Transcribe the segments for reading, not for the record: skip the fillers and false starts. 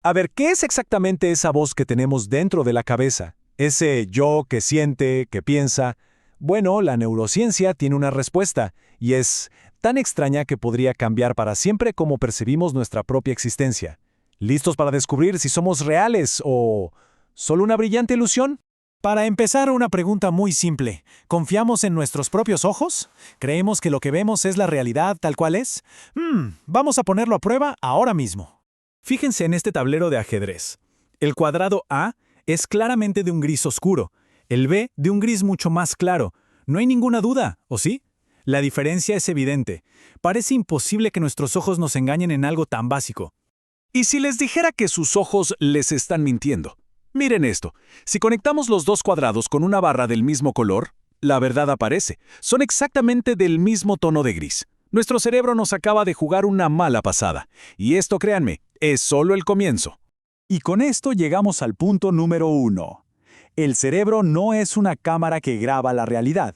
A ver, ¿qué es exactamente esa voz que tenemos dentro de la cabeza? Ese yo que siente, que piensa. Bueno, la neurociencia tiene una respuesta, y es tan extraña que podría cambiar para siempre cómo percibimos nuestra propia existencia. ¿Listos para descubrir si somos reales o solo una brillante ilusión? Para empezar, una pregunta muy simple. ¿Confiamos en nuestros propios ojos? ¿Creemos que lo que vemos es la realidad tal cual es? Vamos a ponerlo a prueba ahora mismo. Fíjense en este tablero de ajedrez. El cuadrado A es claramente de un gris oscuro, el B de un gris mucho más claro. No hay ninguna duda, ¿o sí? La diferencia es evidente. Parece imposible que nuestros ojos nos engañen en algo tan básico. ¿Y si les dijera que sus ojos les están mintiendo? Miren esto, si conectamos los dos cuadrados con una barra del mismo color, la verdad aparece. Son exactamente del mismo tono de gris. Nuestro cerebro nos acaba de jugar una mala pasada. Y esto, créanme, es solo el comienzo. Y con esto llegamos al punto número 1. El cerebro no es una cámara que graba la realidad.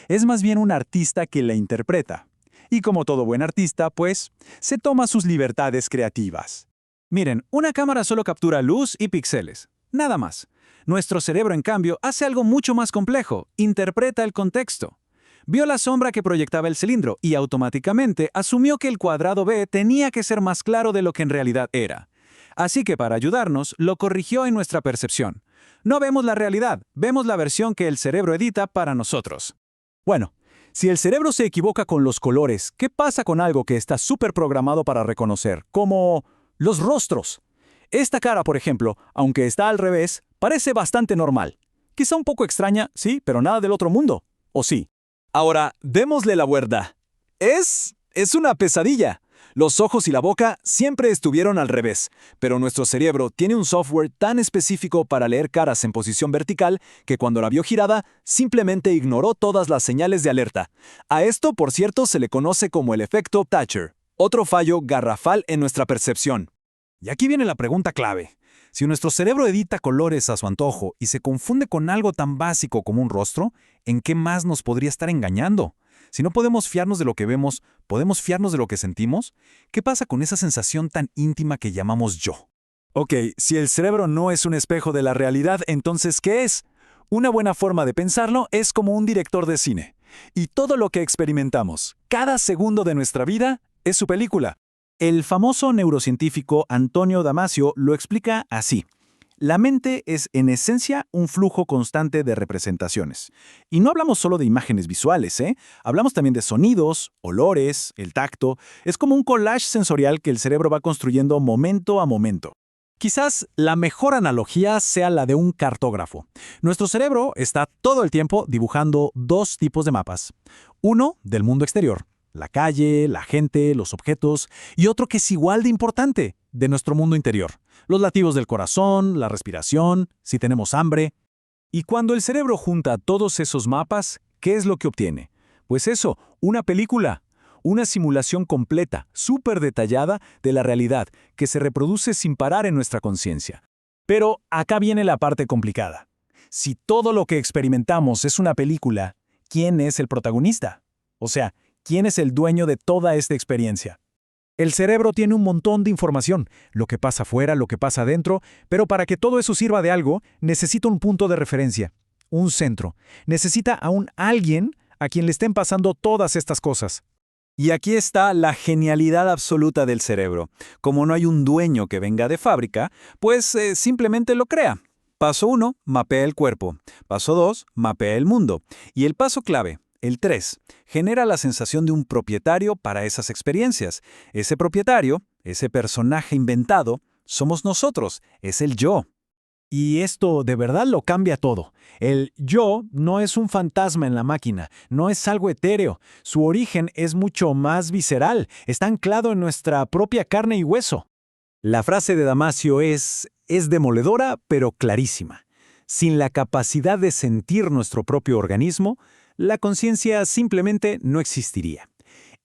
Es más bien un artista que la interpreta. Y como todo buen artista, pues, se toma sus libertades creativas. Miren, una cámara solo captura luz y píxeles. Nada más. Nuestro cerebro, en cambio, hace algo mucho más complejo. Interpreta el contexto. Vio la sombra que proyectaba el cilindro y automáticamente asumió que el cuadrado B tenía que ser más claro de lo que en realidad era. Así que para ayudarnos, lo corrigió en nuestra percepción. No vemos la realidad, vemos la versión que el cerebro edita para nosotros. Bueno, si el cerebro se equivoca con los colores, ¿qué pasa con algo que está súper programado para reconocer? Como los rostros. Esta cara, por ejemplo, aunque está al revés, parece bastante normal. Quizá un poco extraña, sí, pero nada del otro mundo. ¿O sí? Ahora, démosle la vuelta. Es una pesadilla. Los ojos y la boca siempre estuvieron al revés, pero nuestro cerebro tiene un software tan específico para leer caras en posición vertical que cuando la vio girada, simplemente ignoró todas las señales de alerta. A esto, por cierto, se le conoce como el efecto Thatcher, otro fallo garrafal en nuestra percepción. Y aquí viene la pregunta clave. Si nuestro cerebro edita colores a su antojo y se confunde con algo tan básico como un rostro, ¿en qué más nos podría estar engañando? Si no podemos fiarnos de lo que vemos, ¿podemos fiarnos de lo que sentimos? ¿Qué pasa con esa sensación tan íntima que llamamos yo? Ok, si el cerebro no es un espejo de la realidad, entonces, ¿qué es? Una buena forma de pensarlo es como un director de cine. Y todo lo que experimentamos, cada segundo de nuestra vida, es su película. El famoso neurocientífico Antonio Damasio lo explica así. La mente es, en esencia, un flujo constante de representaciones. Y no hablamos solo de imágenes visuales, ¿eh? Hablamos también de sonidos, olores, el tacto. Es como un collage sensorial que el cerebro va construyendo momento a momento. Quizás la mejor analogía sea la de un cartógrafo. Nuestro cerebro está todo el tiempo dibujando dos tipos de mapas. Uno del mundo exterior, la calle, la gente, los objetos, y otro que es igual de importante, de nuestro mundo interior. Los latidos del corazón, la respiración, si tenemos hambre. Y cuando el cerebro junta todos esos mapas, ¿qué es lo que obtiene? Pues eso, una película, una simulación completa, súper detallada de la realidad, que se reproduce sin parar en nuestra conciencia. Pero acá viene la parte complicada. Si todo lo que experimentamos es una película, ¿quién es el protagonista? O sea, ¿quién es el dueño de toda esta experiencia? El cerebro tiene un montón de información, lo que pasa afuera, lo que pasa adentro, pero para que todo eso sirva de algo, necesita un punto de referencia, un centro. Necesita a un alguien a quien le estén pasando todas estas cosas. Y aquí está la genialidad absoluta del cerebro. Como no hay un dueño que venga de fábrica, pues simplemente lo crea. Paso 1, mapea el cuerpo. Paso 2, mapea el mundo. Y el paso clave, el 3, genera la sensación de un propietario para esas experiencias. Ese propietario, ese personaje inventado, somos nosotros, es el yo. Y esto de verdad lo cambia todo. El yo no es un fantasma en la máquina, no es algo etéreo. Su origen es mucho más visceral, está anclado en nuestra propia carne y hueso. La frase de Damasio es demoledora, pero clarísima. Sin la capacidad de sentir nuestro propio organismo, la conciencia simplemente no existiría.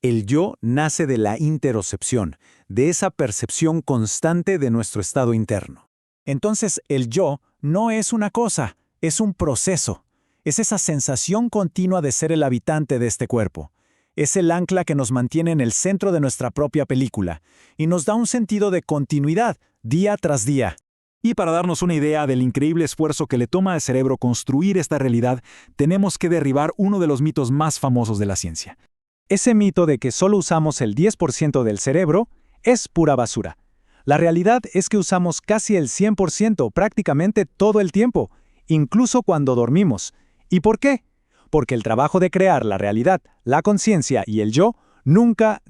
El yo nace de la interocepción, de esa percepción constante de nuestro estado interno. Entonces, el yo no es una cosa, es un proceso. Es esa sensación continua de ser el habitante de este cuerpo. Es el ancla que nos mantiene en el centro de nuestra propia película y nos da un sentido de continuidad, día tras día. Y para darnos una idea del increíble esfuerzo que le toma al cerebro construir esta realidad, tenemos que derribar uno de los mitos más famosos de la ciencia. Ese mito de que solo usamos el 10% del cerebro es pura basura. La realidad es que usamos casi el 100% prácticamente todo el tiempo, incluso cuando dormimos. ¿Y por qué? Porque el trabajo de crear la realidad, la conciencia y el yo nunca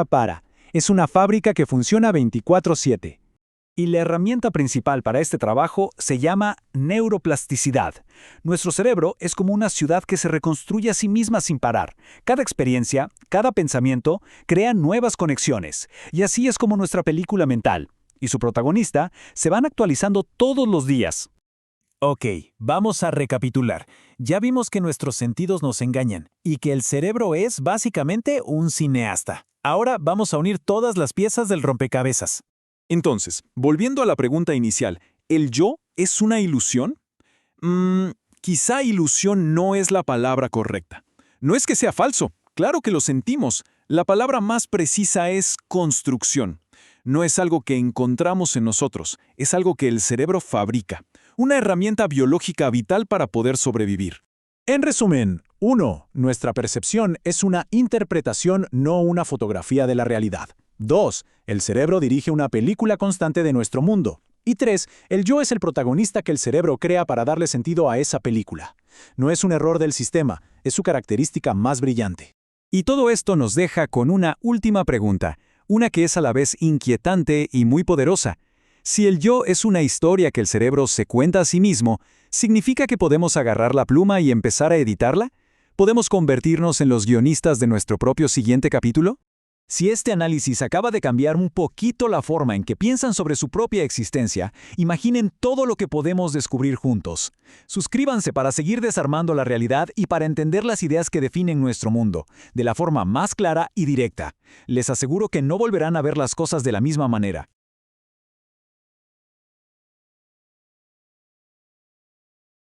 para. Es una fábrica que funciona 24/7. Y la herramienta principal para este trabajo se llama neuroplasticidad. Nuestro cerebro es como una ciudad que se reconstruye a sí misma sin parar. Cada experiencia, cada pensamiento, crea nuevas conexiones. Y así es como nuestra película mental y su protagonista se van actualizando todos los días. Ok, vamos a recapitular. Ya vimos que nuestros sentidos nos engañan y que el cerebro es básicamente un cineasta. Ahora vamos a unir todas las piezas del rompecabezas. Entonces, volviendo a la pregunta inicial, ¿el yo es una ilusión? Quizá ilusión no es la palabra correcta. No es que sea falso, claro que lo sentimos. La palabra más precisa es construcción. No es algo que encontramos en nosotros, es algo que el cerebro fabrica. Una herramienta biológica vital para poder sobrevivir. En resumen, 1. Nuestra percepción es una interpretación, no una fotografía de la realidad. 2. El cerebro dirige una película constante de nuestro mundo. Y 3. El yo es el protagonista que el cerebro crea para darle sentido a esa película. No es un error del sistema, es su característica más brillante. Y todo esto nos deja con una última pregunta, una que es a la vez inquietante y muy poderosa. Si el yo es una historia que el cerebro se cuenta a sí mismo, ¿significa que podemos agarrar la pluma y empezar a editarla? ¿Podemos convertirnos en los guionistas de nuestro propio siguiente capítulo? Si este análisis acaba de cambiar un poquito la forma en que piensan sobre su propia existencia, imaginen todo lo que podemos descubrir juntos. Suscríbanse para seguir desarmando la realidad y para entender las ideas que definen nuestro mundo, de la forma más clara y directa. Les aseguro que no volverán a ver las cosas de la misma manera.